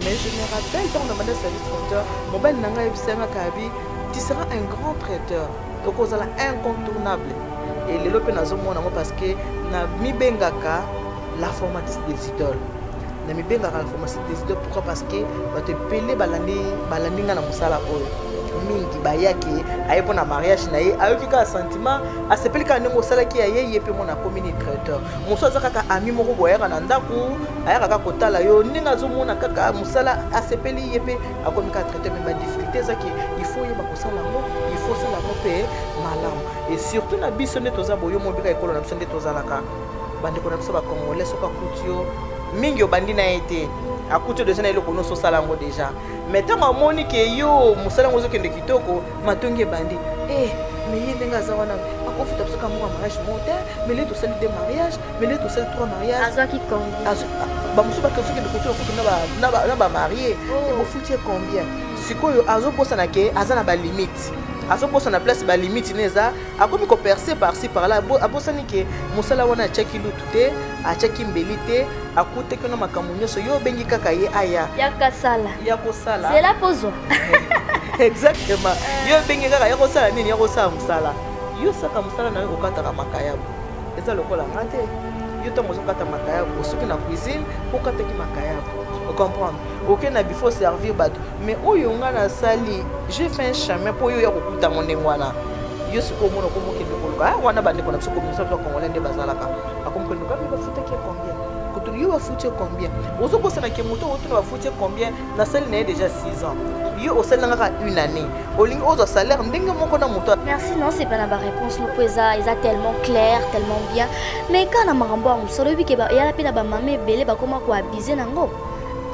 Mais je me rappelle quand on a demandé service traiteur, mon bel nanga ebisanga kabi, tu seras un grand traiteur. Donc on est incontournable. Et les lopes nazo mona parce que na mi bengaka la formatrice des idoles. Na mi bengaka la formatrice des idoles pourquoi parce que va te peler balandi nga na musala oyo. Mingi bayaki aye pona mariage na ye ayoki ka sentiment asepeli ka ndenge osalaki ya ye pe mona commune traiteur moso azaka ka ami moko boyaka na ndaku ayaka ka kotala yo ndenge azomona kaka musala asepeli ye pe akomi ka traiteur mais ba difficulté zaki il faut yeba kosala ngo il faut sala ngo pe malamu et surtout na biso nde toza boyo mobika ekolo na biso nde tozalaka bandeko na biso ba congolais soka kutio mingi obandi na été à côté de ça il connaît so salango déjà mais tant à moni que yo musalango zo kende kitoko matonge bandi mais il nga za wana akofita parce que moi mariage monté mais les tout seul des mariages mais les tout seul 3 mariages azo ki combien ba musuba que so kende kitoko na ba marié et bo foutir combien sikoyo azo posa na ke azana ba limite azo posa na place ba limite neza akomi ko percer par ci par là abosani ke musala wana cheki lutte a cheki mbelite akute kono makambo nyoso yo bengi kaka ye aya ya kosala c'est la pose exactement yo bengi kaka ya kosala nini ya kosala musala yo saka musala na yo okataka makayabo eza lokola ngate yo to mozo kata makayabo soki na cuisine okata ki makayabo vous comprenez OK na before servir bato mais oyo nga na sali j'ai fait un chemin pour yo ya kokuta mondengo wana yo siko mona ko mo kende koluka wana bande ko na siko mo sato congolais nde bazalaka akomprendre ka ba futa ki combien kutu yo va foutre combien ozo bossa na ke moto oto va foutre combien na sali na déjà 6 ans yo au sali nga une année olingi ozo salaire ndenge moko na moto. Merci, non c'est pas la réponse no poeza ils a tellement clair tellement bien mais quand na marambo on solo bi ke ba ya la pena ba mamé belé ba koma ko abuser nango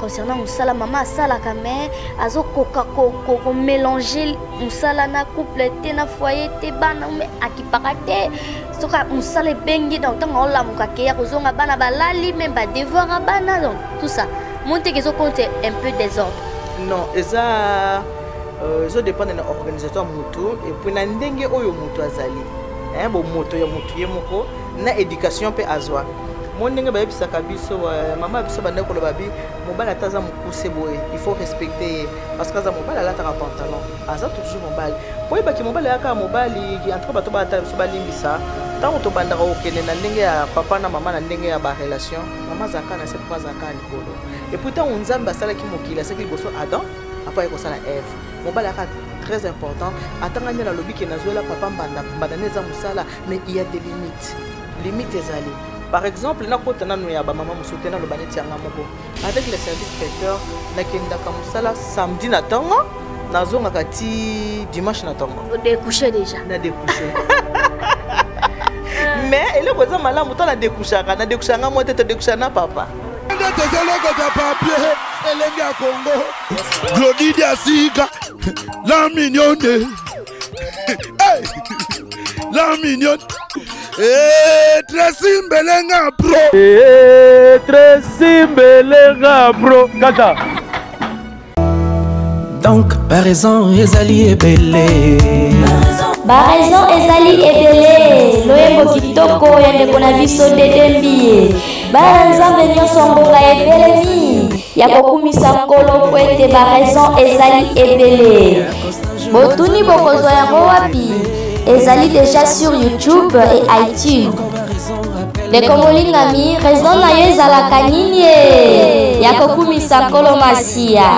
concernant musala mama sala kamé azo koka ko mélanger musala na couple te na foyer te bana mais akipakate soka musala bengi donc tant on la mukake ya kozonga bana balali même ba devoir bana donc tout ça monter que zo compte un peu des ordres non eza zo dépend de l'organisateur mutu et puis na ndenge oyo mutu azali bo moto ya mutu ye moko na éducation pe azwa mon ndenge ba yebisaka biso mama biso banda ko lobabi mobala taza mukuse boye il faut respecter parce que za mobala la taka pantalon aza toujours mobali boye baki mobala yaka mobali entre bato ba ta biso balimbisa tant to banda ko kene na ndenge ya papa na mama na ndenge ya ba relation mama zaka na c'est pas zaka likolo et pourtant on nzamba sala ki mokila c'est que liboso Adam après ko sala Ève mobala yaka très important atanga na lobi ke nazola papa mbanda neza musala mais il y a des limites ezali. Par exemple, na kota nanu ya ba maman musote na lo baneti yanga moko avec les services traiteurs na kenda ka musala samedi na tongo na zonga kati dimanche na tongo découcher déjà na découcher mais ele ko za malamu to na découchanga mo tete découcher na papa désolé que ta papier elenge ya Congo Glody Diasika la mignonne hey la mignonne Tracy Mbelenga bro Tracy Mbelenga bro Kata donc par raison ezali ebele baraison ezali ebele loyembo kitoko ya ndeko na biso dedembi banzambe nyonso ngonga ebelemi ya kokumisa nkolo po ete baraison ezali ebele botuni bokozwa yango wapi ezali déjà sur YouTube et iTunes. Les Congolingami, raison na yo ezalaka nini ya kokumisa nkolo masia.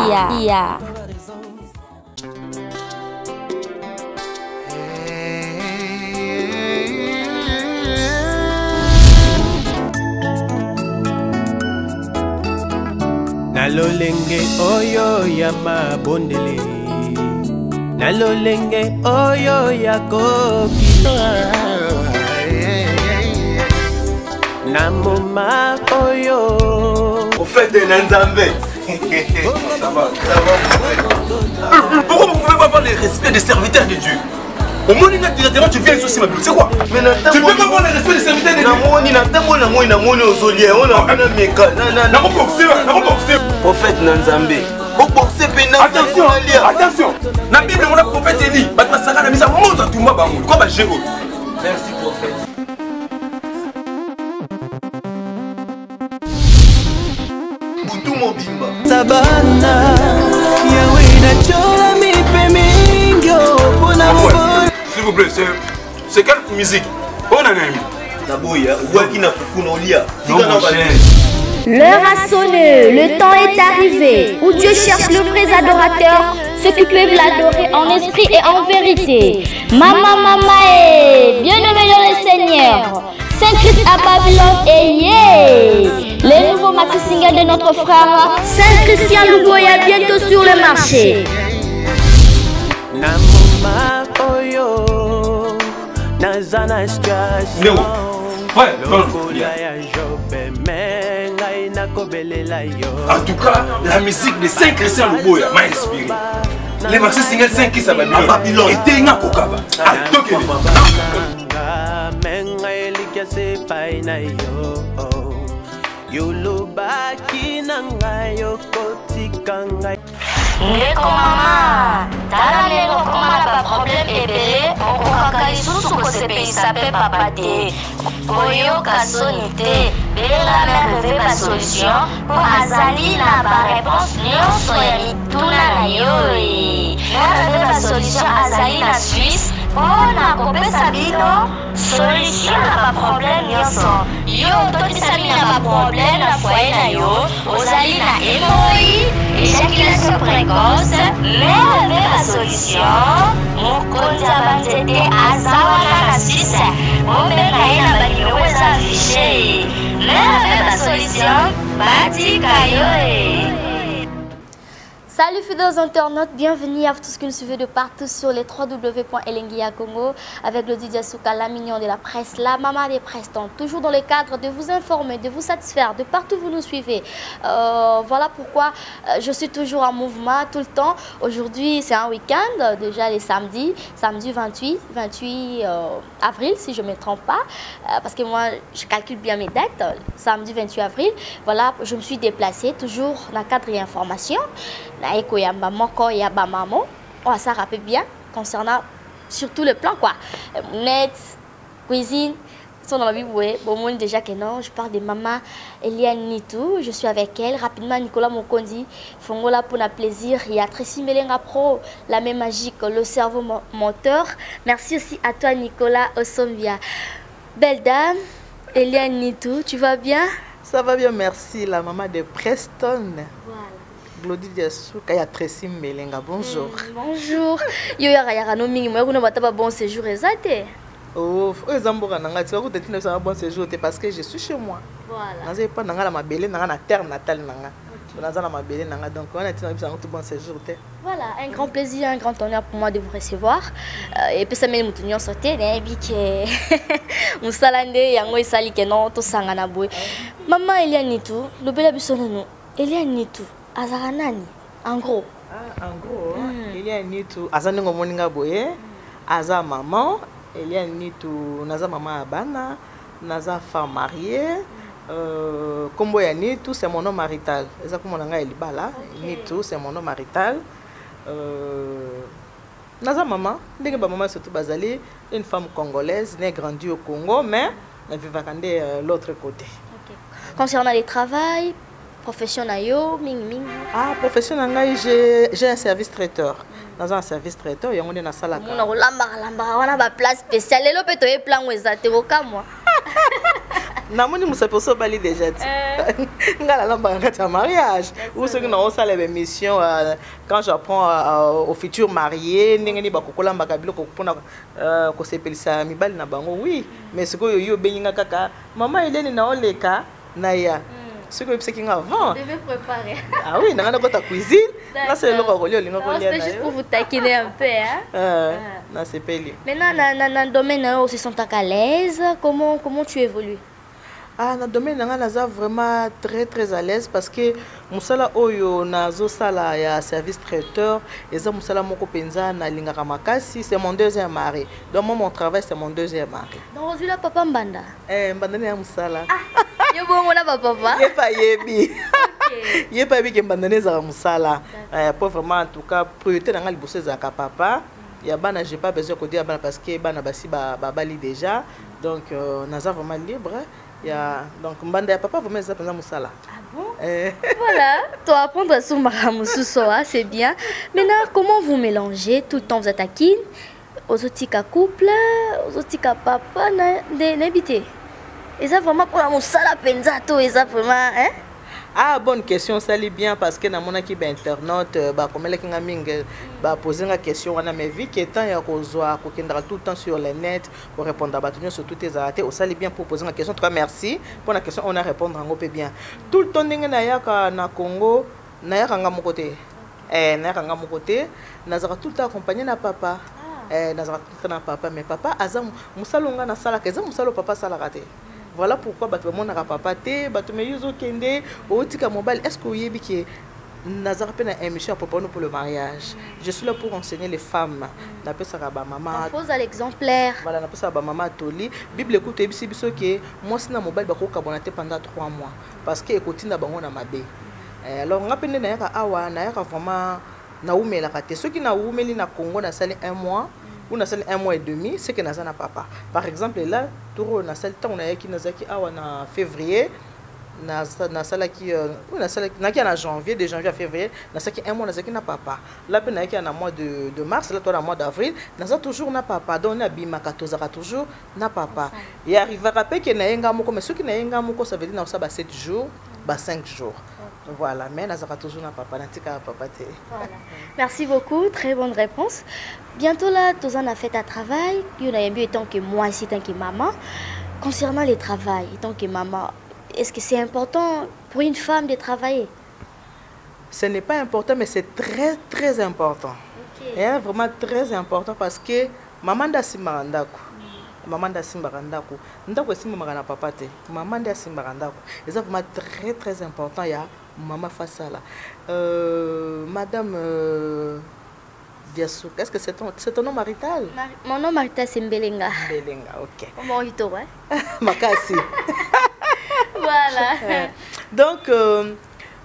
Nalolenge oyo ya mabondele Nalolenge oyo ya koki Namoma oyo Au fait de Nzambe. Ça va. Pourquoi vous pouvez pas avoir le respect des serviteurs de Dieu? Au moins, directement, tu viens ici, ma Bible. C'est quoi? Tu peux pas avoir le respect des serviteurs de Dieu. Prophète Nzambe. Attention, attention. La Bible, mon prophète Élie. Merci, prophète. Boutou Mobimba. kopesa bana yawe nachola mipe mingi pona mobolo. S'il vous plaît, c'est quelle musique? On a aimé. Naboya, ouaki na fufu na olia. L'heure a sonné, le temps est arrivé, où Dieu cherche le vrai adorateur, ceux qui peuvent l'adorer en esprit et en vérité. Maman, bien-aimé dans le Seigneur, Saint-Christ à Babylone et yeah! Les nouveaux maxi singles de notre frère Saint-Christian Luboya bientôt sur le marché. En tout cas, la musique de Saint-Christian Luboya m'a inspiré. Les maxi singles 5 qui s'appellent Babylone étaient un kokaba. Ndeko mama, tala lelo komala ba problème ebele, okokaka lisusu kosepelisa pe papa te. Koyoka soni te, benga merve ba solution, po azali na ba réponse nyonso ya mituna na yo. Merve ba solution azali na Suisse, pona kopesa bino solution na ba problème nyonso. Yo totisa bino na ba problème na foyer na yo, ozali na hémorroïde, éjaculation précoce, mais la solution, mon compte à banzete azawana na Suisse, mon bengaï na banyo affiché, mais la solution, bati kayo. Salut fidèles internautes, bienvenue à tous qui nous suivez de partout sur les www.elengia Congo avec le DJ Souka, la mignon de la presse, la maman des presses, toujours dans le cadre de vous informer, de vous satisfaire, de partout vous nous suivez. Voilà pourquoi je suis toujours en mouvement tout le temps. Aujourd'hui c'est un week-end, déjà les samedi 28 avril si je ne me trompe pas, parce que moi je calcule bien mes dates, samedi 28 avril, voilà, je me suis déplacée toujours dans le cadre d'information. On va s'en rappeler bien concernant surtout le plan quoi. Net, cuisine, sont dans la vie bon déjà que non, je parle de maman Eliane Nitou, je suis avec elle rapidement. Nicolas Mokondi Fongola pour un plaisir, il y a Tracy Melenga Pro, la même magique, le cerveau moteur. Merci aussi à toi Nicolas Osombia. Belle dame Eliane Nitou, tu vas bien? Ça va bien, merci, la maman de Preston. Voilà. Glody Diasuka, il y a Tracy Melenga, bonjour. Bonjour. Yo ya no mingi mo kuna bataba bon séjour exacté. Oh, ezamboka nanga tu vas continuer ça bon séjour parce que je suis chez moi. Voilà. Naza pas nanga la mabele nanga na terre natale nanga. Naza la mabele nanga donc on a tenu tout bon séjour té. Voilà, un grand plaisir, un grand honneur pour moi de vous recevoir. Et puis ça m'a dit que sauté né bi que musalande yango isali que non to sangana boy. Maman Eliane Nitou, le bela bisono Eliane Nitou. Azaranani, en gros. Ah, en gros, Eliane Nitou, Azanengo Moninga Boye, Aza maman, Eliane Nitou, Naza maman Abana, Naza femme mariée, Kombo ya Nitou, c'est mon nom marital. Exactement, Nanga Elibala, Nitou, c'est mon nom marital. Naza maman, dès que ma maman surtout Bazali, une femme congolaise, née grandie au Congo, mais elle vit vacandé l'autre côté. Concernant les travails, professionnel, ah, professionnel, j'ai un service traiteur. Dans un service traiteur, il y a une salle. On a une place spéciale. Il y a un plan où moi. Namoni musaposo bali déjà. Ngala lamba ngata mariage. Ou ceux qui n'ont pas l'émission quand j'apprends aux futurs mariés, n'engeni bakokola mbakabilo kokona ko sepelisa mibali na bango. Oui, mais ce que yo beninga kaka, maman Eliane na oleka na ya. Ce que c'est avant. Je devais préparer. Ah oui, dans ta cuisine. Là, c'est le rôle. C'est juste pour vous taquiner un peu. Hein? C'est payé. Maintenant, dans le domaine où se sont à l'aise, comment tu évolues? Ah, dans le domaine où on est vraiment très à l'aise parce que musala oyo nazo sala ya service traiteur et ça musala moko penza na lingaka makasi, c'est mon deuxième mari. Donc moi mon travail c'est mon deuxième mari. Donc aujourd'hui là papa mbanda. Mbanda ne ya musala. Yo bon mon papa. Yepa yebi. Yepa yebi ke mbanda ne za musala. Pour vraiment en tout cas priorité na ngali bosse za ka papa. Ya bana j'ai pas besoin de dire bana parce que bana basi bali déjà. Donc naza vraiment libre. Ya donc mbanda ya papa vraiment ça penza musala. Voilà, toi apprendre à soumara c'est bien. Maintenant, comment vous mélangez tout le temps vous attaquez aux autres couple, aux autres papa, n'habitez. Et ça vraiment pour la moussala penzato, et ça vraiment, hein? Ah, bonne question, ça l'est bien parce que dans mon équipe internaute, comme elle a posé une question, on a vu que tant il y a tout le temps sur le net pour répondre à battre sur toutes tes arrêtés, ça l'est bien pour poser une question. En tout cas, merci pour la question, on a répondu en peu bien. Tout le temps, na Congo, na mon côté, na mon côté, na tout le temps accompagné na papa, na tout le temps na papa, mais papa, azam, musalonga na sala, qu'est-ce musalo papa sala raté. Voilà pourquoi mon papa te me yuzo kende otika mobile. Est-ce que vous avez que Nazar peine une émission pour le mariage? Je suis là pour enseigner les femmes. Na pesa ba maman. Pose à l'exemplaire. Voilà, na pesa ba maman toli. Bible écoute biso biso que moi si na mobile ba ko kabonate pendant 3 mois parce que écoute na bango na mabe. Alors on appelle na yaka awa na yaka vraiment na umela kate. Ceux qui na umeli na Congo na sali 1 mois. On a 1 mois et demi, c'est que nous avons papa. Par exemple, là, on a celle on a en février, on a en janvier, de janvier à février, on a 1 mois, on a papa. Là, on a en mois de mars, là, on a mois d'avril, on a toujours na papa. Donc, on a bima 14 ans, toujours na papa. Et arrive à rappeler que mais ceux qui n'ont ça veut dire que 7 jours, 5 jours. Voilà, mais nous avons toujours un papa. Voilà. Merci beaucoup, très bonne réponse. Bientôt là, tous en a fait un travail. Il y en a un tant que moi ici, tant que maman. Concernant le travail, tant que maman, est-ce que c'est important pour une femme de travailler? Ce n'est pas important, mais c'est très très important. Okay. Et vraiment très important parce que maman da simarandako. Maman da simbarandako. Ndako simbarana papa te. Maman da simbarandako. Et ça vraiment très très important. Il y a maman face à là. Madame Diasou, est-ce que c'est ton nom marital? Mon nom marital c'est Mbelenga. Mbelenga, ok. Comment on dit toi? Makasi. Voilà. Donc,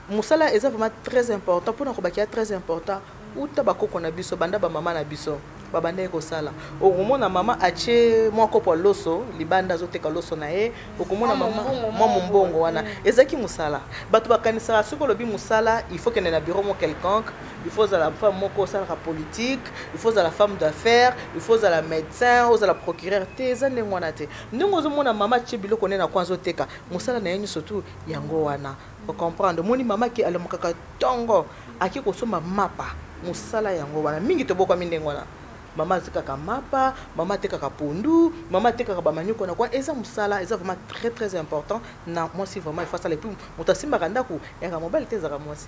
Moussala est vraiment très important. Pour nous, c'est très important. Où tu as qu'on a biso, banda ba maman na biso. Babande ko sala okomona mama ache mwako po loso libanda zote ka loso na ye okomona mama mwa mbongo wana ezaki musala bato bakanisa soko lobi musala il faut que na bureau mo quelconque il faut la femme moko sala politique il faut la femme d'affaires il faut la médecin ou la procureur te ezane ngwana te ndingo zomona mama che biloko ne na kwanzo teka musala na yenyu surtout yango wana pour comprendre moni mama ki alemokaka tongo aki kosoma mapa musala yango wana mingi to boko mindengo wana maman tekaka mapa, maman tekaka pondu, maman tekaka bamanyoko na kwa eza musala, eza vraiment très très important. Na moi si vraiment il faut ça les plus mutasi maranda ko era mobile tezaka moi si.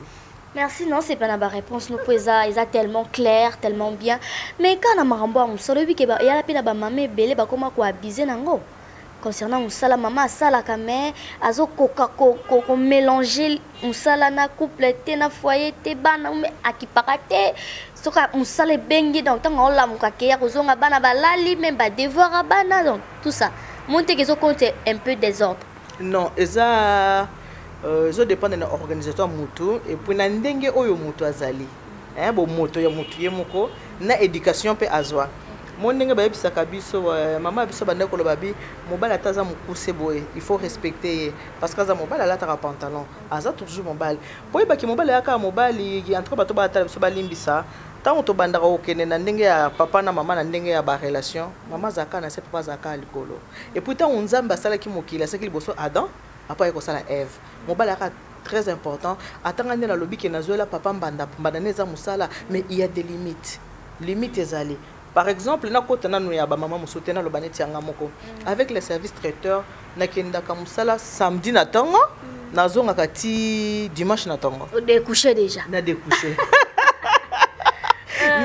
Merci, non, c'est pas la réponse. Nous pouvons tellement clair, tellement bien. Mais quand on a marambo on sort depuis que il y a la pena ba mamé belé ba comment quoi abuser nango. Concernant musala maman sala kamé azo coca coco mélanger musala na couple té na foyer té bana akipakate. Soka musala bengi donc tant on la mukakeya kozonga bana balali même ba devoir bana donc tout ça. Monter que zo compte un peu désordre. Non, ça zo dépend de l'organisateur mutu et puis na ndenge oyo mutu azali. Hein bo moto ya mutu yemoko na éducation pe azwa. Mon ndenge ba yebisaka biso mama biso banda ko lobabi mobile ataza mukuse boye il faut respecter parce que za mobile ala ta pantalon aza toujours mobile boye ba ki mobile yaka mobile entre bato ba ta biso balimbisa tant to banda ko kene na ndenge ya papa na mama na ndenge ya ba relation mama zaka na se papa zaka likolo et pourtant on nzamba sala ki mokila c'est qu'il bosso Adam après ko sala Ève mobile yaka très important atanga na lobi ke nazoela papa mbanda neza musala mais il y a des limites ezali. Par exemple, na kota na nuya ba mama musotena lo baneti anga moko avec les services traiteurs na kenda ka musala samedi na tongo na zonga kati dimanche na tongo découcher déjà na découcher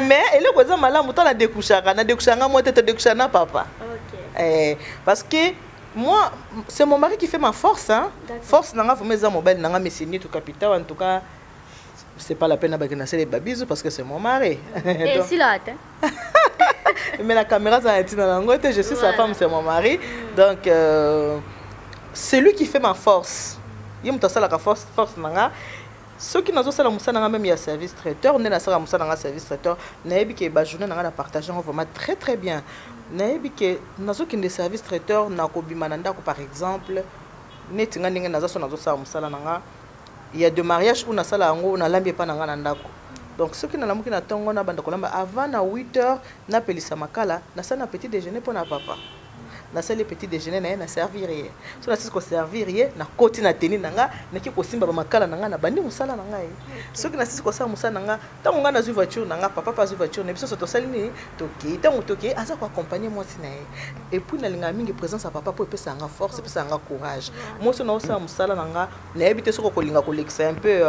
mais elle est quoi malamu ta na découchanga moi tete découcher na papa. OK. Parce que moi c'est mon mari qui fait ma force hein. Force nanga faut mes mobile nanga mesini tout capital en tout cas c'est pas la peine de lancer les babisous parce que c'est mon mari. Et si là mais la caméra ça est dans l'angote, je suis sa femme, c'est mon mari. Donc c'est lui qui fait ma force. Il me t'a la force nanga. Ceux qui n'ont pas la moussa nanga même il y a service traiteur, on est la moussa nanga service traiteur. Naebi que ba journée nanga la partager vraiment très très bien. Naebi que nazo qui des services traiteurs na ko bimananda ko par exemple, netinga ninga nazo sa moussa nanga. il y a de mariages où na sala yango na lambi pa na nga na ndako. Donc ceux qui na lamuki na tongo na banda kolamba avant na 8h na pelisa makala na sala na petit déjeuner pour na papa. Na sala petit déjeuner na servir rien. So na siko servir rien na koti na teni nanga na ki ko simba ba makala nanga na bandi musala nanga. Ceux qui na siko sa musala nanga tango nga na zu voiture nanga papa pas zu voiture na biso so to sali ni toki tango toki aza ko accompagner moi si na et puis na linga mingi présence à papa pour pesa nga force pesa nga courage. Moi so na osa musala nanga na ebité soko ko linga ko lexa un peu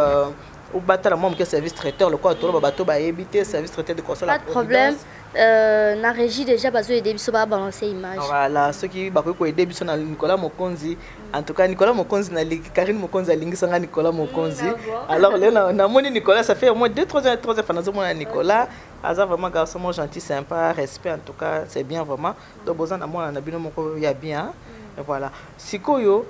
au batala moi que service traiteur le quoi tolo bato ba ebité service traiteur de conseil. Pas de problème. Na régie déjà bazo aider biso ba balancer image. Voilà, ceux qui ba ko aider biso na Nicolas Mokonzi. En tout cas Nicolas Mokonzi na Karine Mokonzi alingi sanga Nicolas Mokonzi. Alors là na moni Nicolas ça fait au moins 2-3 ans fanazo mona Nicolas. Aza vraiment garçon gentil, sympa, respect en tout cas, c'est bien vraiment. Donc besoin na mona na bino moko ya bien. Et voilà. Sikoyo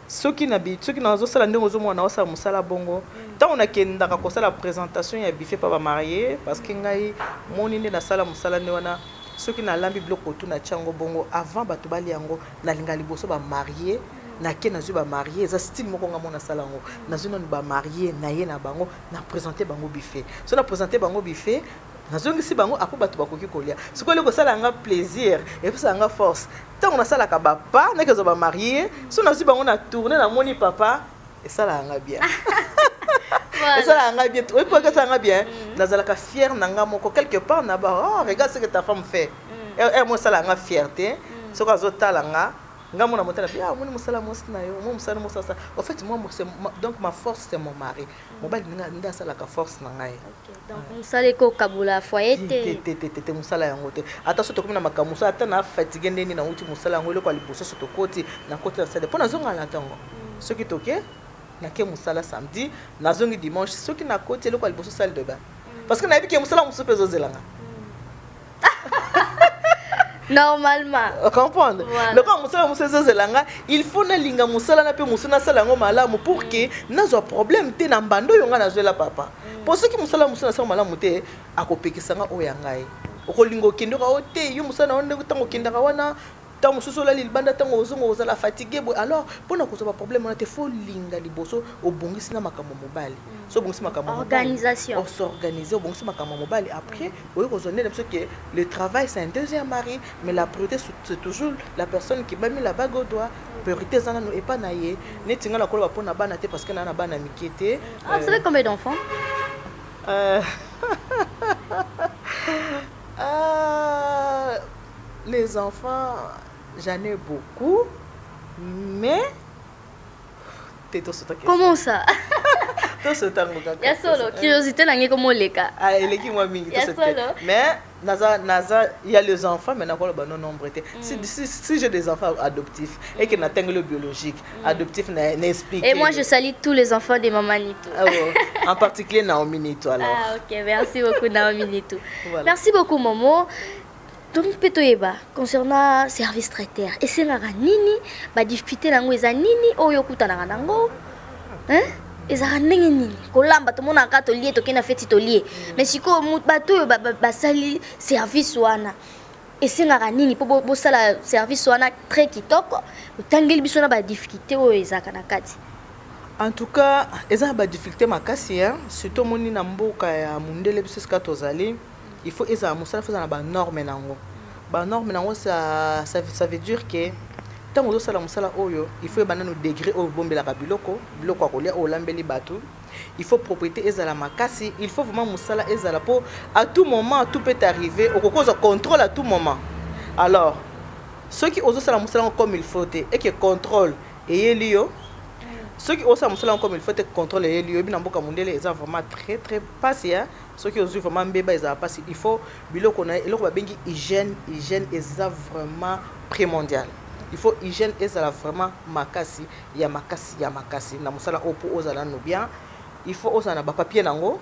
ceux qui n'ont pas la mona osa musala bongo. Tant on a kenda ka kosa la présentation ya bife pa ba marié parce que ngai moni ne na sala musala ne wana ceux qui na lambi bloc autour na chango bongo avant bato bali yango na linga liboso ba marié na ke na zu ba marié za style moko nga mona sala ngo na zu non ba marié na ye na bango na présenter bango bife so na présenter bango bife na zongisi bango apo bato bakoki kolia siko le ko sala nga plaisir et puis ça nga force tant on a sala ka papa na ke zo ba marié so na zu bango na tourner na moni papa et ça la nga bien. Et ça la nga bien. Oui, pour que ça nga bien. Nazalaka fier nanga moko quelque part na ba oh regarde ce que ta femme fait. Et moi ça la nga fierté. Ce que zota la nga mona motala bien moi musala mosna yo moi musala mosasa. En fait moi donc ma force c'est mon mari. Mon bali nda sala ka force nanga. OK. Donc musala ko kabula foyer te musala yango te. Ata soto komina makamusa ata na fatigué ndeni na uti musala yango le ko liboso soto koti na koti na sede. Pona zonga la tango. Ce qui toke na ke musala samedi na zongi dimanche ceux qui na côté le quoi liboso salle de bain parce que na bi ke musala musu pezo zelanga normalement comprendre le quand musala musu pezo zelanga il faut na linga musala na pe musu na sala ngo malamu pour que na zo problème te na mbando yonga na zo la papa pour ceux qui musala musu na sala malamu te akopekisanga oyangai okolingo kendo ka ote yo musala onde kutango kenda ka wana tant mususu la libanda tant ozongo ozala fatigué alors pona ko ba problème on te faut linga liboso obongisi na makambo mobali so bongisi makambo organisation on s'organiser obongisi makambo mobali après oyo kozonner parce que le travail c'est un deuxième mari mais la priorité c'est toujours la personne qui va mettre la bague au doigt priorité zana no epa na ye netinga la kola pona bana te parce que na bana mikete. Vous savez combien d'enfants? Les enfants, j'en ai beaucoup, mais... Comment ça? Tout ce temps, il y a solo, curiosité, il y a comment les cas. Ah, il y a solo. Mais, il y a les enfants, mais il y a nombre. Si j'ai des enfants adoptifs et qu'ils n'atteignent le biologique, adoptif n'explique. Et moi, je salue tous les enfants de Maman Nitou. En particulier Naomi Nitou, alors. Ah, ok, merci beaucoup, Naomi Nitou. Voilà. Merci beaucoup, Momo. Donc, concernant service traiteur, et c'est nini, ba difficulté nango eza nini oyo kutana nango, hein? Eza nini kolamba to mona ka to lié to kena feti to lié. Mais siko bato yo ba sali service wana. Et c'est nini po sala service wana très kitoko, utangeli biso na ba difficulté oyo eza kana kati. En tout cas, eza ba difficulté makasi hein, surtout moni na mboka ya mundele biso ska tozali. Il faut eza musala faza na ba norme nango. Ba norme nango ça veut dire que tant que sala musala oyo, il faut bana no degré au bombela ka biloko akolia o lambeli bato. Il faut propriété ezala makasi, il faut vraiment musala ezala pour à tout moment tout peut arriver, au cause contrôle à tout moment. Alors, ceux qui osent sala musala comme il faut et qui contrôle et elio ceux qui osent musala comme il faut te contrôle et elio bi na mboka mundele eza vraiment très patient. Ceux qui osent vraiment bébé ils a pas il faut biloko na eloko ba bengi hygiène est vraiment primordial. Il faut hygiène est vraiment makasi ya makasi na musala opo ozala no bien. Il faut osa na ba papier nango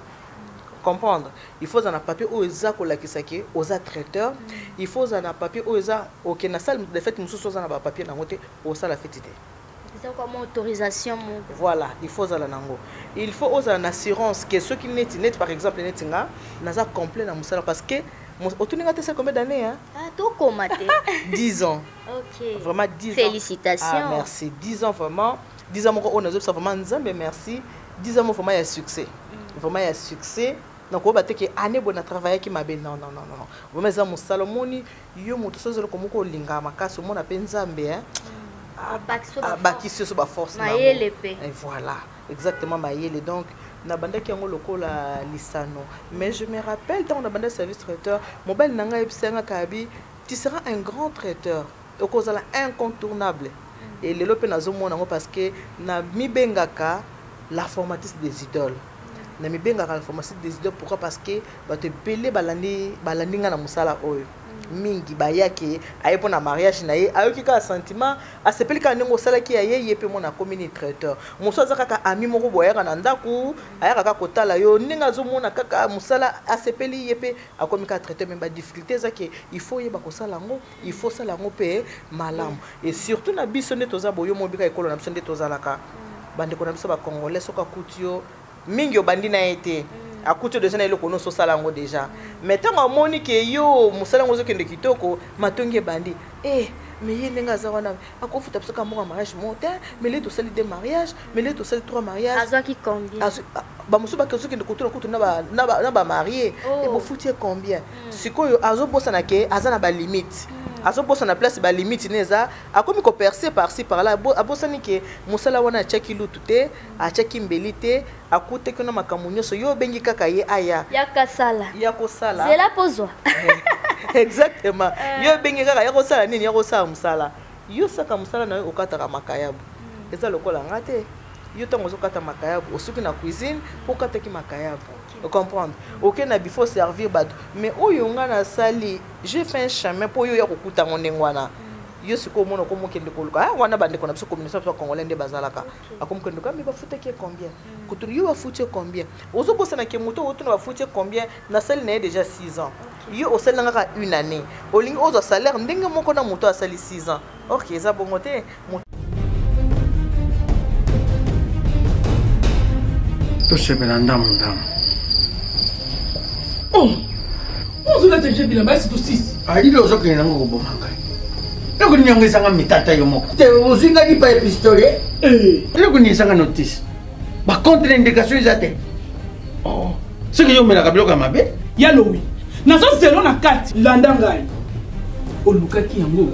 comprendre. Il faut na papier o eza ko lakisaki oza traiteur. Il faut na papier o eza OK na salle de fête mususu oza na ba papier nango te o sala fête te. C'est comme autorisation. Voilà, il faut ça nango. Il faut aux assurance que ceux qui net par exemple netinga naza complet na musala parce que otuninga te c'est combien d'années hein? Ah, tout comment 10 ans. OK. Vraiment 10 ans. Félicitations. Ah, merci. 10 ans vraiment. 10 ans mon on a vraiment nzambe merci. 10 ans vraiment il y a succès. Vraiment il y a succès. Donc on va dire que année bonne travailler qui m'a bien non. Vraiment ça mon salomoni yo moto so comme ko linga makaso mon appelle Nzambe hein. Bakisio so ba force na. Et voilà, exactement maïele donc na banda ki yango lokola lisano. Mais je me rappelle dans la banda service traiteur, mobile nanga episenga kabi, tu seras un grand traiteur. Okozala incontournable. Et lelo pe nazomona ngo parce que na mibengaka la formatrice des idoles. Na mibengaka la formatrice des idoles pourquoi parce que ba te belé balandi nga na musala oyo. Mingi bayaki ayepo na mariage na ye ayoki ka sentiment asepeli ka ndenge osala ki aye ye pe mona commune traiteur moso azaka ka ami moko boyaka na ndaku ayaka ka kotala yo ndenge azomona kaka musala asepeli ye pe akomi ka traiteur même ba difficulté zaki il faut ye ba kosala ngo il faut sala ngo pe malamu et surtout na biso nde toza boyo mobika ekolo na biso nde tozalaka bande ko na biso ba congolais soka kutio mingi obandi na été à côté de ça il connaît so salango déjà mais tant amoni que yo musalango zo kende kitoko matonge bandi mais il n'est pas zawana akofuta biso ka mo mariage monte mais les to sali de mariage mais les to sali 3 mariages azo qui combien ba musuba ke zo kende kutuna kutuna na ba marié et bo futie combien sikoyo azo bossa na ke azana ba limite azo bossa na place ba limite neza akomi ko percer par-ci par-là abosani ke musala wana cheki lutute a cheki mbelite akute kona makamunyo so yo bengi kaka ye aya ya kosala c'est la pozwa exactement yo bengi kaka ya kosala nini ya kosala musala yo saka musala na yo okataka makayabu eza lokola ngate yo tango zokata makayabu osuki na cuisine okata ki makayabu vous comprenez OK na before servir bato mais oyo nga na sali j'ai fait un chemin pour yo ya kokuta ngwana yo siko mona ko mokende koluka wana bande kona biso communauté congolais nde bazalaka akomkende ka mais ba futa ke combien kutu yo ba futa combien ozo bossa na ke moto oto na ba futa combien na sali na déjà 6 ans yo o sali nga une année olingi ozo salaire ndenge moko na moto a sali 6 ans OK za bongote to sebela ndamu ozo la tejé bila ba c'est tout 6 ali lozo ke nango bomanga loko nyangezanga mitata yo moko te ozinga di pa pistolet loko nyangezanga notice ba contre indication izate ce que yo mela ka bloka mabe ya lowi nazo zelo na kati landa ngai olukaki yango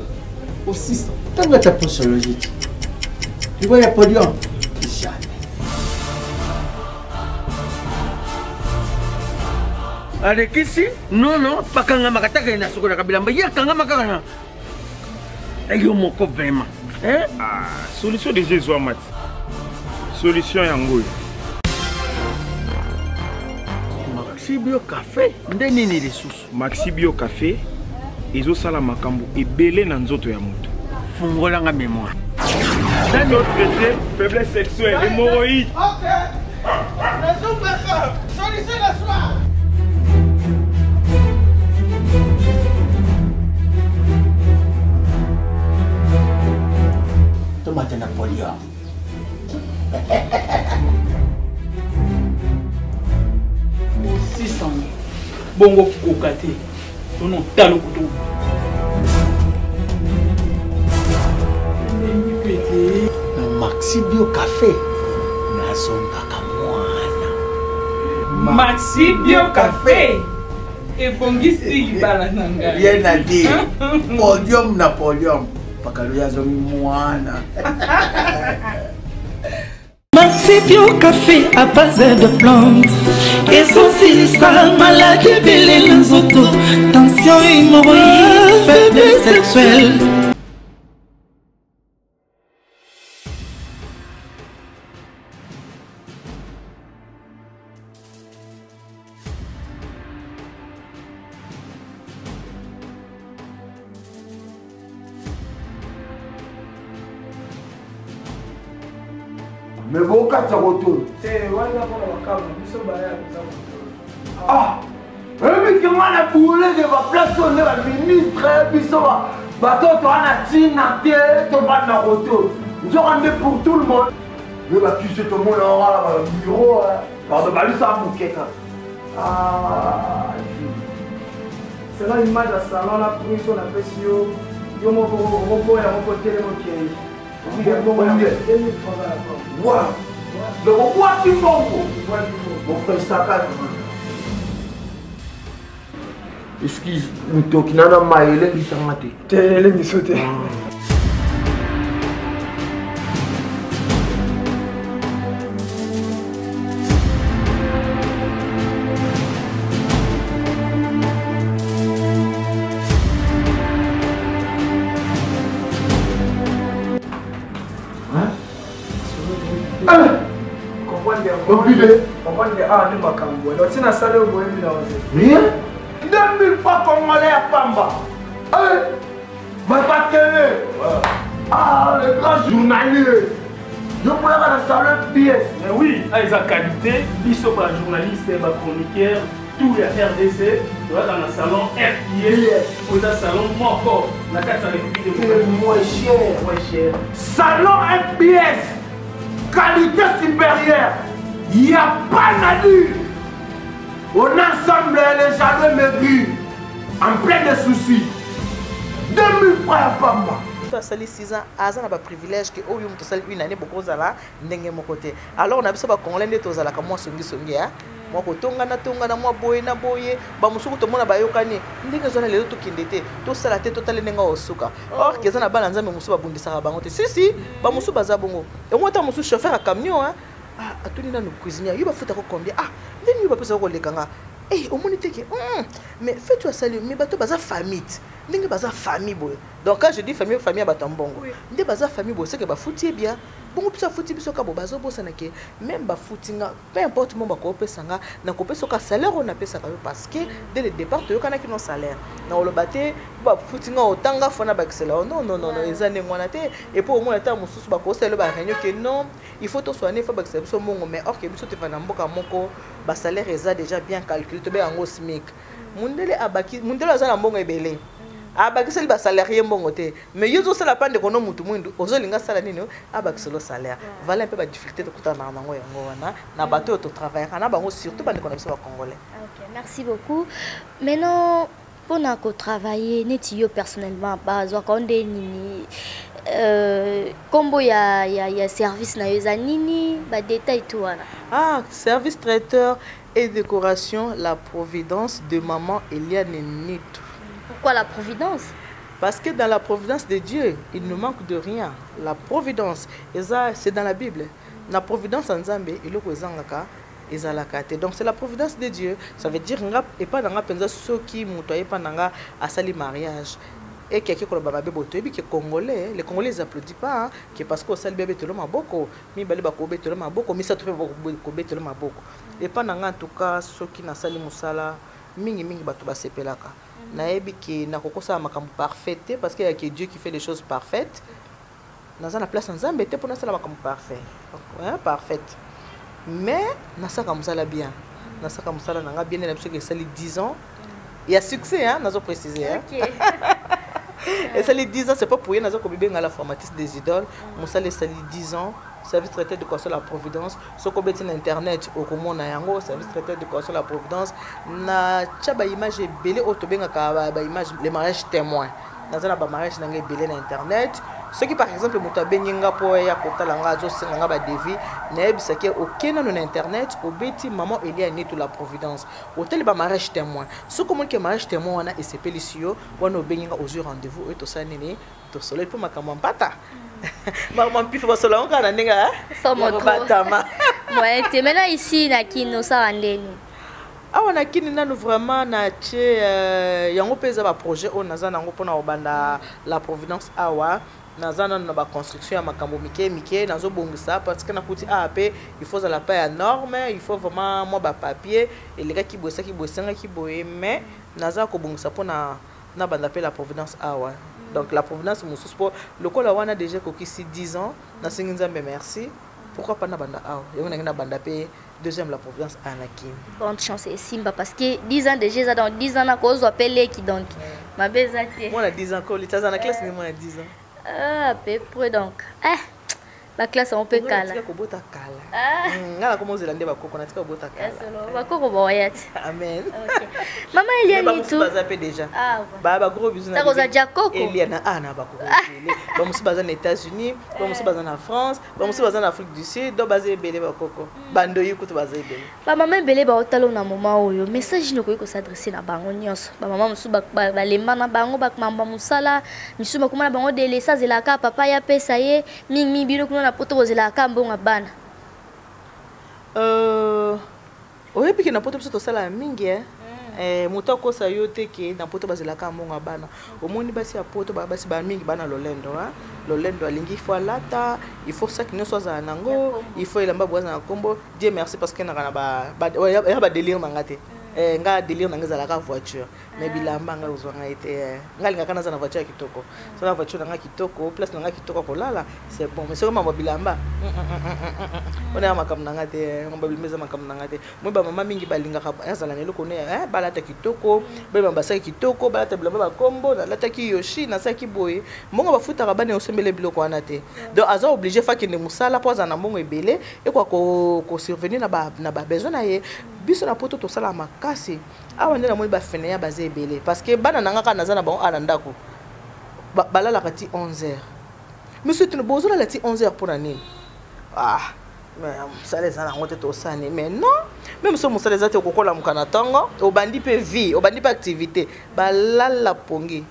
au 600 tanga ta posologie tu vois ya podium Allez, ici? Non, pas quand on m'a attaqué dans ce qu'on a kabila, mais il y a quand on m'a attaqué. Et il y a mon cop vraiment. Solution de Jésus Amat. Solution yangoy. Maxi Bio Café, ndeni ni ressources. Maxi Bio Café, ezo sala makambo ebele na nzoto ya moto. Fungola nga mémoire. C'est notre faiblesse sexuelle, hémorroïde. OK. Solution la soir. Tomate Napoléon. bongo kokate tono talo kutu Maxi Bio Café nazongaka mwana Maxi Bio Café ebongisi libala nanga bien à dire podium Napoléon pakalo yazongi mwana Maxi Bio Café à base de plantes essentielles maladie belé les autos tension hémorroïde faiblesse sexuelle. Mais bon, quand ça retourne. Ah! Mais comment on a boulé de ma place, on est la ministre, puis ça va. Bateau, tu as un team, tu vas dans le retour. Nous avons pour tout le monde. Mais bah, tu sais, tout le monde aura le bureau. Pardon, bah, lui, ça a bouquet. Ah! C'est là l'image à salon, la prise, on appelle si yo mon côté, mon pied. Wow. Donc on voit qui mongo. Mon frère Saka. Excuse, mutoki nana maele bisangate. Tele misote. Rien? 2000 fois congolais à Pamba. Va pas télé. Ah, le grand journalier. Je pourrais avoir un salaire pièce. Mais oui, ils ont qualité, ils sont pas journalistes, pas chroniqueurs, tout les RDC, dans le salon RPS, pour le salon Moko, la carte de la République de moins cher. Salon RPS, qualité supérieure. Il n'y a pas d'addu. On ensemble les jaloux maigris, en plein de soucis. 2000 francs à Pamba. Tu as sali 6 ans, Azan a pas privilège que au yum to sali une année beaucoup zala ndenge mon côté. Alors on a besoin de congolais de tozala comme moi songi hein. Moi ko tonga na moi boye ba musuku to mona ba yokani ndenge zona lelo to kindete to sala te total nenga osuka. Or que zana balanza me musu ba bundisa bango te. Si ba musu baza bongo. Et moi ta musu chauffeur à camion hein. Ah atuni na no cuisinier. Yo ba futa ko combien? Ah ndenge yo ba pesa ko lekanga. Eh au monde que mais fais-toi saluer mais bato baza famille. Ndenge baza famille boy. Donc quand je dis famille batambongo. Ndenge baza famille boy c'est que ba fouti bien. Bongo pisa fouti biso ka bo bazo bosana ke même ba foutinga peu importe mon ba ko pesanga na ko pesa ka salaire on a pesa ka parce que dès le départ to kana ki non salaire. Na lo baté ba foutinga otanga fona ba excellent. Non ezane ngwana te et pour au moins ta mususu ba ko selo ba réunion que non, il faut to soigner fa ba excellent so mongo mais or que biso te fana mboka moko ba salaire eza déjà bien calculé to be yango SMIC. Mundele abaki mundele azana mbongo ebele. Abakiseli ba salarié mbongo te mais yozo sala pande kono mutu mwindu ozolinga sala nini abakiselo salaire voilà un peu ba difficulté de kutana na ngo yango wana na bato to travailler na bango surtout bande kono biso ba congolais. OK, merci beaucoup. Maintenant pour na ko travailler neti yo personnellement ba zo konde nini combo ya service na yo za nini ba détail tout wana. Ah, service traiteur et décoration la providence de maman Eliane Nitou. Pourquoi la providence? Parce que dans la providence de Dieu, il ne manque de rien. La providence, c'est dans la Bible. La providence en Zambie, il est au donc c'est la providence de Dieu. Ça veut dire et pas dans la penza ceux qui mutoye pas dans à sali mariage. Et quelqu'un qui a bébé qui est congolais, les Congolais ils applaudissent pas que parce que sali bébé tellement beaucoup, mi bali ba ko bébé tellement beaucoup, mi ça te fait ko bébé tellement beaucoup. Et pas dans en tout cas ceux qui na sali musala mingi bato ba sepelaka. Naebi ki na kokosa makambo parfaite parce qu'il y a que Dieu qui fait les choses parfaites. Dans la place en Zambie pour na sala makambo parfait. Ouais, parfaite. Mais na saka musala bien. Na saka musala nanga bien na biso que sali 10 ans. Il y a succès hein, nazo préciser hein. OK. Et sali 10 ans c'est pas pour rien nazo ko bibenga la formatrice des idoles. Musala sali 10 ans. Service traité de conseil la providence ce qu'on met sur internet au commun na yango service traité de conseil la providence na chaba image belé otobenga ka ba image les mariages témoins dans un mariage na belé na internet ce qui par exemple moto benyenga po ya kotalanga zo senga ba devis na ebisa ke okena na internet obeti maman Eliane Nitou la providence hôtel ba mariage témoin ce comment que mariage témoin wana et c'est pelisio wana benyenga aux rendez-vous et to ça nini to soleil pour makambo mpata. Maman pif ba solo ngana ndinga so mo batama ouais te maintenant ici na kino sa wandeni awa na kini nanu vraiment na che yango peza ba projet on naza nango pona obanda la providence awa nazana na ba construction ya makambo mike nazo bongisa parce que na kuti AP il faut la paix à norme il faut vraiment moi ba papier et les gars qui bossanga qui boye mais naza ko bongisa pona na banda pe la providence awa. Donc la provenance mon sport le col a déjà coquille 10 ans na singizambe merci pourquoi pas na banda na banda pe deuxième la provenance anakim bonne chance et simba parce que 10 ans déjà dans 10 ans na cause appelé qui donc ma bezate moi na 10 ans ko litaza na classe ni moi na 10 ans à peu près donc ba classe on peut kala tika kobota kala ngala komo zelande bakoko na tika kobota kala bakoko boyat amen OK mama Eliane tout baza pe déjà ba gros bisous na ça koza jakoko Eliane ana bakoko ba musu baza na États-Unis ba musu baza na France ba musu baza na Afrique du Sud do baza ebele bakoko bando yikutu baza ebele ba mama ebele ba otalo na moment oyo message ne ko s'adresser na bango nyonso ba mama musu ba lemba na bango ba mamba musala misu ba kuma na bango de lesa zelaka papa ya pesa ye mingi bino kuna na poto bozela kambonga bana oyebi ke na poto biso tosala mingi moto akosa yo te ke na poto bazela kambonga bana omoni basi ya poto basi ba mingi bana lolendo lolendo alingi il faut alata il faut ça que nous soit nango il faut elamba boza na kombo Dieu merci parce que na ba délire ngate nga délire na ngeza la voiture mais bilamba nga uzwanga ite ngalinga kana za na voiture kitoko so na voiture nga kitoko place nga kitoko kolala c'est bon mais so mama bilamba on a makamna ngate ngomba bilimeza makamna ngate mwe ba mama mingi balinga yazala nelo kone balata kitoko ba mbasa kitoko balata bilamba ba kombo na lata ki yoshi na saki boye mbongo bafuta kabane osembele biloko wana te donc aza obligé fa kende musala poza na mbongo ebele e kwa ko survenir na ba besoin na ye biso na poto to sala makasi awa ndela moi ba fene ya baze ebele parce que bana nanga kana za na ba ala ndako balala kati 11h monsieur tu ne bozola la ti 11h pour nani mais ça les ana ngote to sane mais non même so musala za te kokola mukana tongo obandi pe vie obandi pe activité balala pongi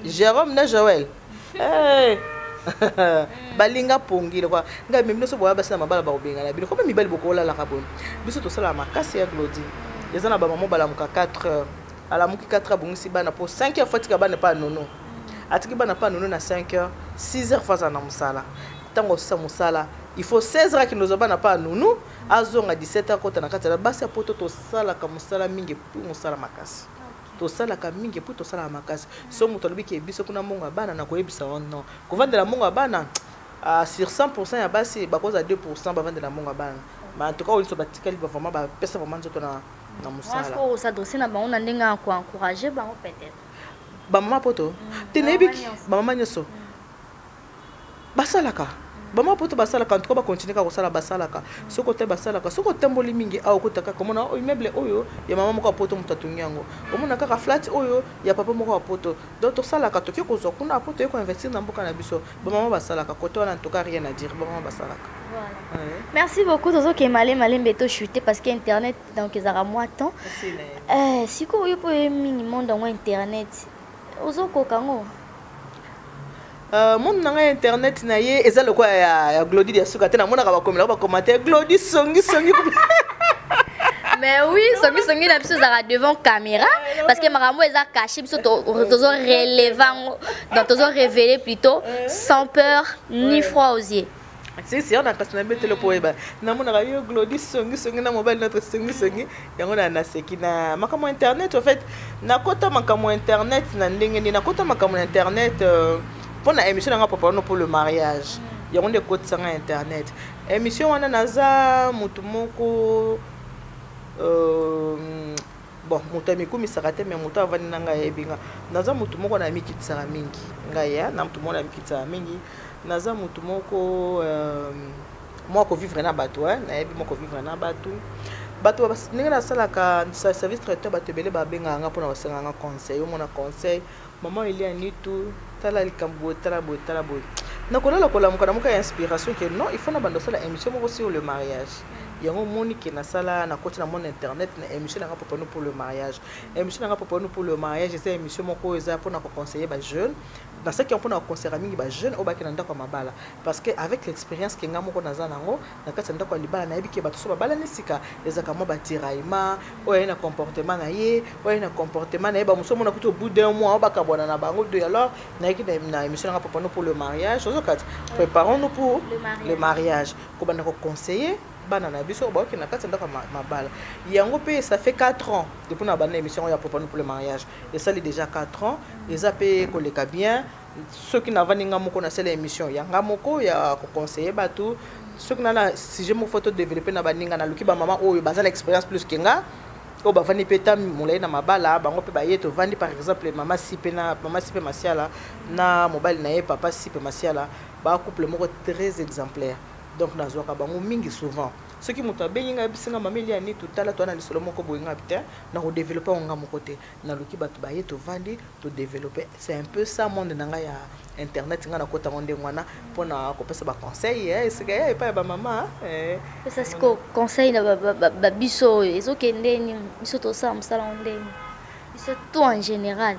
Jérôme na Joël balinga pongi kwa nga mimi so boya basi na mabala ba obenga na bino comme mibali bokola la kaboni biso to sala makasi ya Glody les ana ba maman bala muka 4h ala muki 4h bungisi bana pour 5h fatika bana pa nono atiki bana pa nono na 5h 6h faza na musala tango sa musala il faut 16h ki nozo bana pa nono azonga 17h kota na kata basi poto to sala ka musala mingi pour musala makasi to sala ka mingi pour to sala makasi so muto lobi ke biso kuna monga bana na koyebisa non ko vandela monga bana sur 100% ya basi bakoza 2% ba vandela monga bana mais en tout cas on so batikali ba vraiment ba pesa vraiment nzoto na musala est-ce que s'adresser na bango na ndenga ko encourager bango peut-être ba mama poto tenebiki ba mama nyoso basalaka ba mama poto basalaka en tout cas ba continuer ka kosala basalaka soko te basalaka soko temboli mingi a okutaka komona immeuble oyo ya mama moko poto mutatunyango omona kaka flat oyo ya papa moko poto donc to salaka to kiko zo kuna poto yeko investir na mboka na biso ba mama basalaka koto na en tout cas rien à dire ba mama basalaka. Voilà. Merci beaucoup Tozo qui malé beto chuté parce que internet donc ils aura moi temps. Si ko yo po minimum dans internet. Ozo ko kango. Mon nanga internet na ye eza lokwa ya Glody ya suka tena mona ka ba commenter Glody songi mais oui songi na biso za devant caméra parce que maramo eza caché biso tozo relevant donc tozo révéler plutôt sans peur ni froid aux yeux. Si on a passé na betelo poeba na mona ka yo Glody songi na mobile notre songi yango na seki na makamo internet en fait na kota makamo internet na ndenge ni na kota makamo internet pour la émission on papa pour le mariage il y a des codes sur internet émission on a naza mutumoko bon mutamiku misarate mais muta vani nanga ebinga naza mutumoko na mikitsara mingi ngaya na mutumoko na mikitsara mingi naza mutumoko moi ko vivre na bato na ebi moi ko vivre na bato ninga na sala ka service traiteur bato bele ba benga nga pona basenga nga conseil mo na conseil maman Eliane tout tala likambo tala bo nakona lokola mukana muka inspiration que non il faut na bando sala émission mo sur le mariage yango moni ke na sala na koti na mon internet na émission nga papa pour le mariage émission nga papa pour le mariage c'est émission moko eza pona ko conseiller ba jeune dans ce qui on pona conseiller mingi ba jeune o ba ke na ndako mabala parce que avec l'expérience que nga moko naza nango na kati ndako libala na yebike bato so babala nisika ezaka mo batiraima o na comportement na ye o na comportement na ye ba muso mona kuto au bout d'un mois o ba kabona na bango de alors na ki na émission nga papa pour le mariage préparons-nous pour le mariage ko bana ko conseiller bana na biso ba ki na kati ndako mabala yango pe ça fait 4 ans depuis na bana émission ya papa pour le mariage et ça li déjà 4 ans les AP koleka bien ceux qui n'avaient pas moko na cette émission yanga moko ya ko conseiller batou ceux qui na si je me photo développer na baninga na luki ba maman oyo bazala expérience plus que nga o bavandi pe ta molai na mabala bango pe baye to vandi par exemple mama sipe masiala na mobile na ye papa sipe masiala ba couple moko très exemplaire donc nazwaka bango mingi souvent ce qui muta benga bisinga mameli ani tutala to na lisolo moko boyinga bita na ko développer onga moko te na loki batu baye to vandi to développer c'est un peu ça monde nanga ya internet nga na kota ngonde ngwana pona ko pesa ba conseil c'est que pa ba mama ça c'est ko conseil na ba biso ezokende ni biso to sa msala onde biso tout en général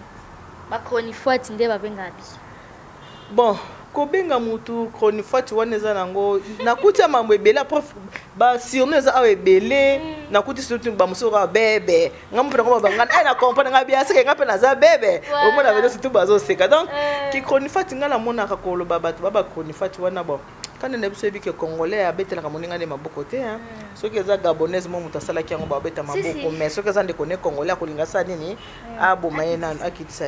ba chronique nde ba benga biso bon kobenga mutu chronique wana eza nango nakuti mambo ebele prof ba surnom eza awe ebele nakuti surtout ba musoro bebe ngampona ko bangana na comprendre ngabia seke ngape na za bebe omona vedo surtout bazo seka donc ki chronique ngala mona ka koloba batu baba chronique wana bon quand on a vu que congolais a bêté la camoninga de mabokote hein ceux qui ont gabonais mo mutasala ki ngo ba bêta maboko mais ceux qui ont de connaître congolais ko linga sa nini abo mayena akitsa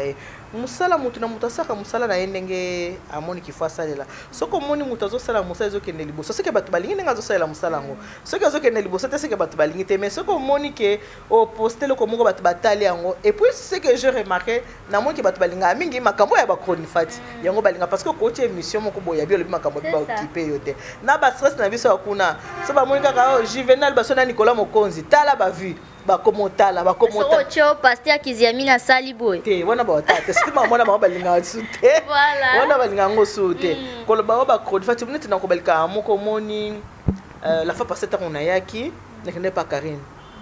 musala mutu na mutasaka musala na endenge amoni kifasa lela soko moni mutazo sala musala zo kende liboso seke batu balingi nga zo sala musala ngo seke zo kende liboso te seke batu balingi te mais soko moni ke au poster le komongo batu batali yango et puis ce que je remarqué na moni ke batu balinga mingi makambo ya ba chronique yango balinga parce que ko tie émission moko boya bi le makambo ba occuper yote na ba stress na biso akuna so ba moni kaka Juvenal basona Nicolas Mokonzi tala ba vu ba komotala so pasteur Kiziamina sali boy te wana ba tata c'est ma mona ba balinga sute voilà wana balinga ngo sute ko ba ba chronique fati mneti na ko balika moko moni la fois passée on a yaki ne pas Karine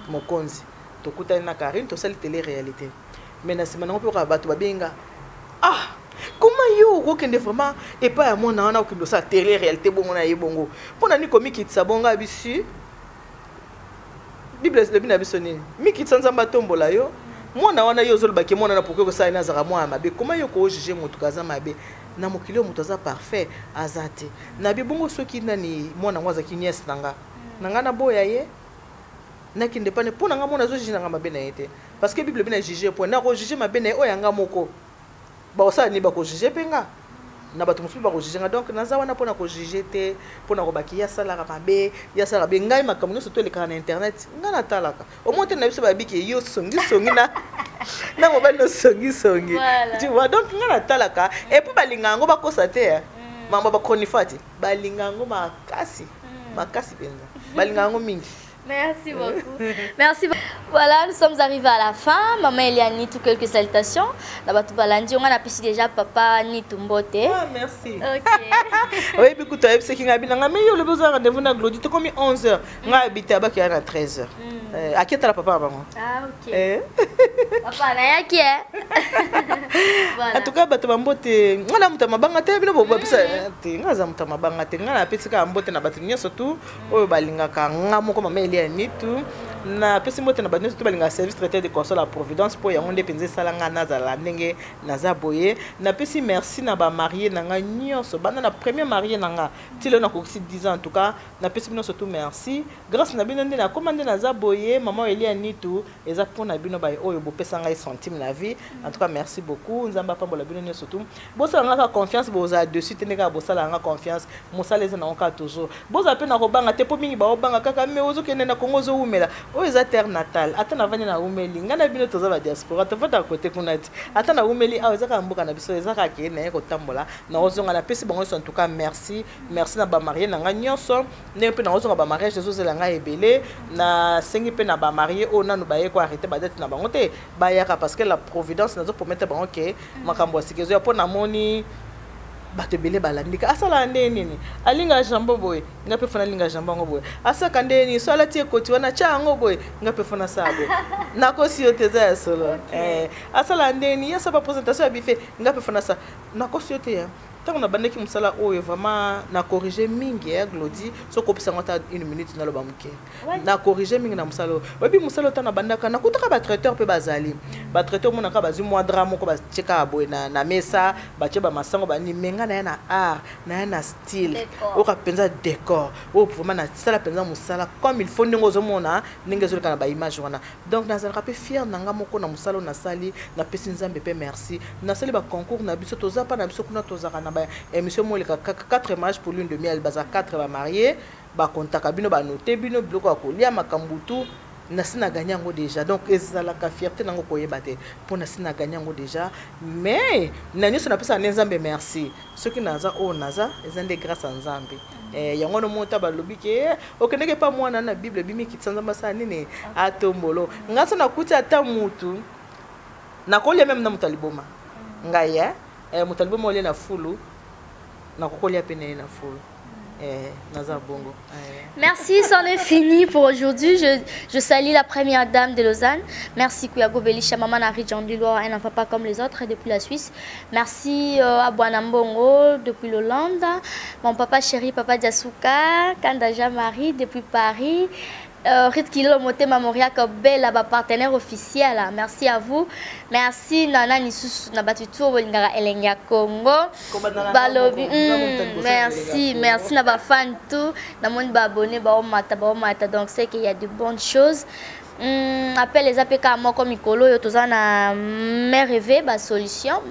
Mokonzi to kuta na Karine to sali télé réalité mais na semana ko ba to babenga comment yo ko kende vraiment et pas à mon na ko ndo sa télé réalité bongo na yebongo pona ni komi kitsa bonga bisu Bible le bina bisoni mi kitsa nzamba tombola yo mona wana yo zolo baki mona na pourquoi ko sa ina zaka mwa mabe comment yo ko juger mutu kaza mabe na mokili mutu za parfait azate na bi bongo soki nani mona ngwaza kinyes nanga na boya ye na kinde pane pona nga mona zo juger nanga mabe na yete parce que Bible bina juger point na ko juger mabe na o yanga moko ba osa ni ba ko juger penga na bato musu ba ko juger donc naza wana pona ko juger te pona ko baki ya sala ka mabe ngai makamno surtout le kana na internet ngana talaka au moins na biso ba biki yo songi na mo ba no songi tu vois donc ngana talaka et puis balinga ngo ba kosa te mama ba chronique balinga ngo makasi penza balinga ngo mingi. Merci beaucoup. Merci beaucoup. Voilà, nous sommes arrivés à la fin. Maman Eliani, tout quelques salutations. Là-bas, tout balandi. On a apprécié déjà papa Nitumbote. Ah, merci. Ok. Oui, puis écoute, c'est qui n'a bien. Mais il y a le besoin de rendez-vous na Glody. Tu comme 11h. On a habité à Bakia à 13h. À qui est la papa avant? Ah, ok. Papa, na qui est? Voilà. En tout cas, bato Mbote, on a muta mabanga te bino bobo bisa. On a muta mabanga te. On a apprécié ka Mbote na bato nyo surtout. O balinga ka ngamo ko mama ni tout na pesi mote na badne surtout balinga service traité de console à Providence pour yango ndepenze salanga nazala ndenge naza boye na pesi merci na ba marié nanga nyonso bana na premier marié nanga tilo na ko 10 ans en tout cas na pesi bino surtout merci grâce na bino ndena commandé naza boye maman Elia Nitu eza pona bino ba oyo bo pesa ngai centime la vie en tout cas merci beaucoup nzamba pa bola bino surtout bosa nga confiance boza dessus teneka bosala nga confiance mosala eza na onka toujours boza pe na robanga te po mingi ba obanga kaka me ozo kende na Congo zo umela o eza terre natale ata na vanya na umeli ngana bino toza ba diaspora to fata côté kunati ata na umeli a eza ka mboka na biso eza ka ke na ko tambola na ozonga na pesi bango en tout cas merci na ba marié na nga nyonso ne pe na ozonga ba mariage zo zela nga ebele na sengi pe na ba marié o nanu ba ye ko arrêter ba dette na bango te ba yaka parce que la providence na zo promettre bango ke makambo asikezo ya po na moni bato bele balandika asala ndeni alinga jambo boy ngape fona linga jambo ngo boy asaka ndeni so ala tie koti wana cha ngo boy ngape fona sabo nakosi yote za solo asala ndeni ya saba présentation ya bife ngape fona sa nakosi yote ya tant on a bandé qui musala oyo vraiment na corriger mingi ya Glody so ko pisa ngota 1 minute na loba muke na corriger mingi na musalo obi musalo ta na bandaka na kutaka ba traiteur pe bazali ba traiteur mona ka bazi mo drama ko ba cheka boy na mesa ba cheba masango ba ni menga na na art na na style o ka penza décor o vraiment na sala penza musala comme il faut ndingo zo mona ndingo zo kana ba image wana donc na zala pe fier nanga moko na musalo na sali na pesi nzambe pe merci na sali ba concours na biso toza pa na biso kuna toza kana émission moi 4 matchs pour lune de miel baza 4 ba mariés ba contaka bino ba noter bino biloko ko lia makambutu nasina gagné yango déjà donc ezalaka fierté nango koyeba te mpo nasina gagné yango déjà mais na nyonso napesa na nzambe merci soki naza oyo naza eza nde grâce à nzambe yango no monta balobi ke okendeke pa mwana na bible bimikitisa nzambe asala nini atombolo ngaso nakuti ata mutu nakolia meme na mutu aliboma ngai mutu aliboma olie na fulu nakokolia pe na fulu. Merci, c'en est fini pour aujourd'hui. Je salue la première dame de Lausanne. Merci Kouyago Belisha, maman Nari Djandiloa, un enfant pas comme les autres depuis la Suisse. Merci à Boanambongo depuis l'Hollande. Mon papa chéri, papa Diasuka, Kandaja Marie depuis Paris. Ritkilo Motema Moria Kobela, partenaire officiel. Merci à vous. Merci Nana Nisus Nabatutu Bolingara Elenga Congo. Balobi. Merci Naba fan tout. Namon ba abonné ba mata donc c'est qu'il y a de bonnes choses. Appelle les APK moi comme Mikolo yo tozana mère rêvé ba solution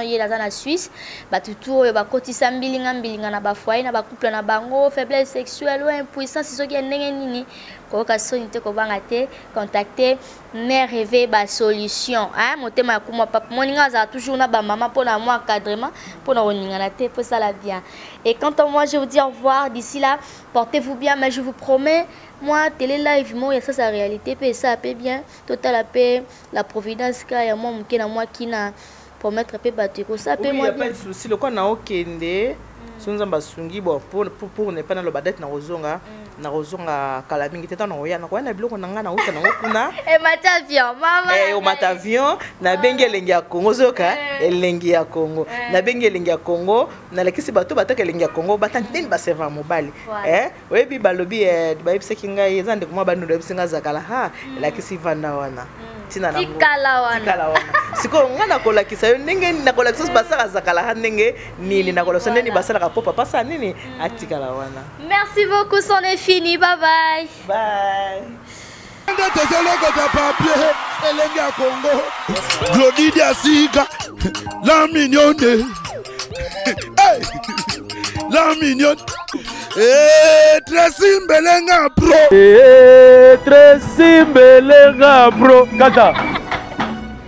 yé la na Suisse ba tutu yo ba kotisa mbilinga na ba foyer na ba couple na bango faiblesse sexuelle ou impuissance so ki ndenge nini ko ka sonité ko banga te contacter mère rêvé ba solution motema ko moi papa moninga za toujours na ba maman pour na moi encadrement pour na oninga na te pour ça la bien. Et quant à moi je vous dis au revoir d'ici là, portez-vous bien mais je vous promets moi télé live moi ça sa réalité peut ça peut bien total la paix la providence ka ya moi mke na moi qui na pour mettre peu battu ko ça peut moi pas de souci le quoi na okende sonza basungi bon pour ne pas na lo badette na rozonga kala mingi teta na oya na ko na biloko na nga na uta na kuna e matavion mama o matavion na bengi elengi ya Congo zoka elengi ya Congo na bengi elengi ya Congo na lekisi bato bataka elengi ya Congo batanteni ba serveur mobile oyebi balobi ba yebiseki ngai eza ndeko mwa bando yebisinga zakala ha lekisi vanda wana tina na tikala wana siko ngana kolakisa yo ndenge na kolakisa basaka zakala ha ndenge nini na kolakisa ndeni basala ka papa pasa nini atikala wana. Merci beaucoup, c'en est fini, bye bye. Bye. Glody Diasiga, la mignonne, la mignonne, Tracy Mbelenga Pro, Tracy Mbelenga Pro, Kata.